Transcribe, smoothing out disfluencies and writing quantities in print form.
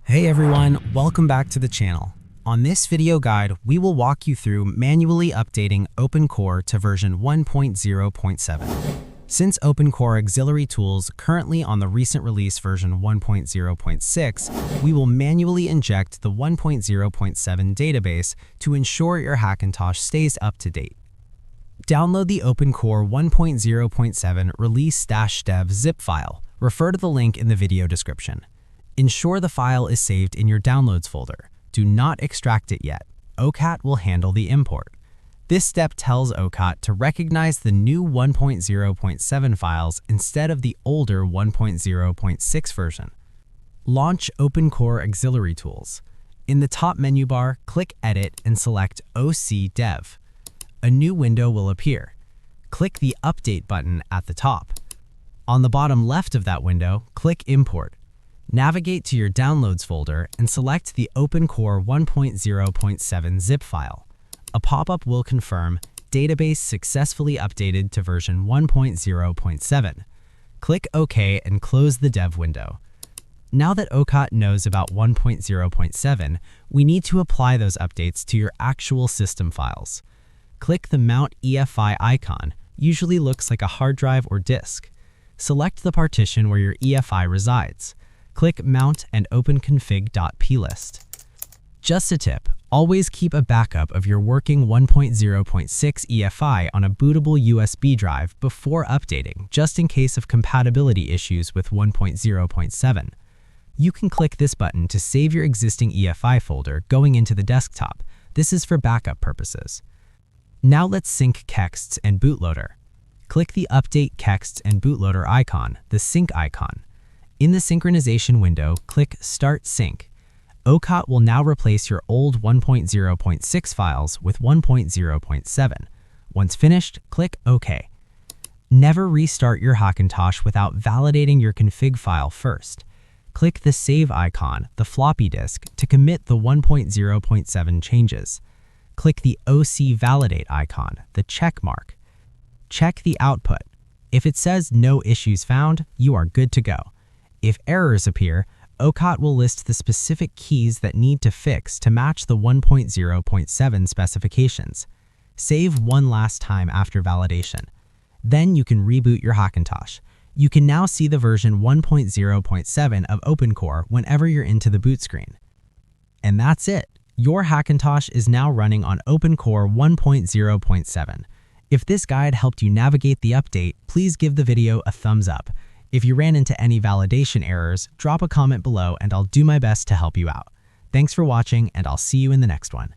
Hey everyone, welcome back to the channel. On this video guide, we will walk you through manually updating OpenCore to version 1.0.7. Since OpenCore auxiliary tools currently on the recent release version 1.0.6, we will manually inject the 1.0.7 database to ensure your Hackintosh stays up to date. Download the OpenCore 1.0.7 release-dev zip file. Refer to the link in the video description. Ensure the file is saved in your Downloads folder. Do not extract it yet. OCAT will handle the import. This step tells OCAT to recognize the new 1.0.7 files instead of the older 1.0.6 version. Launch OpenCore auxiliary tools. In the top menu bar, click Edit and select OC Dev. A new window will appear. Click the Update button at the top. On the bottom left of that window, click Import. Navigate to your Downloads folder and select the OpenCore 1.0.7 zip file. A pop-up will confirm database successfully updated to version 1.0.7. Click OK and close the dev window. Now that OCAT knows about 1.0.7, we need to apply those updates to your actual system files. Click the Mount EFI icon, usually looks like a hard drive or disk. Select the partition where your EFI resides. Click Mount and open config.plist. Just a tip, always keep a backup of your working 1.0.6 EFI on a bootable USB drive before updating, just in case of compatibility issues with 1.0.7. You can click this button to save your existing EFI folder going into the desktop. This is for backup purposes. Now let's sync Kexts and bootloader. Click the Update Kexts and bootloader icon, the sync icon. In the synchronization window, click Start Sync. OCAT will now replace your old 1.0.6 files with 1.0.7. Once finished, click OK. Never restart your Hackintosh without validating your config file first. Click the Save icon, the floppy disk, to commit the 1.0.7 changes. Click the OC Validate icon, the check mark. Check the output. If it says No issues found, you are good to go. If errors appear, OCAT will list the specific keys that need to fix to match the 1.0.7 specifications. Save one last time after validation. Then you can reboot your Hackintosh. You can now see the version 1.0.7 of OpenCore whenever you're into the boot screen. And that's it. Your Hackintosh is now running on OpenCore 1.0.7. If this guide helped you navigate the update, please give the video a thumbs up. If you ran into any validation errors, drop a comment below and I'll do my best to help you out. Thanks for watching, and I'll see you in the next one.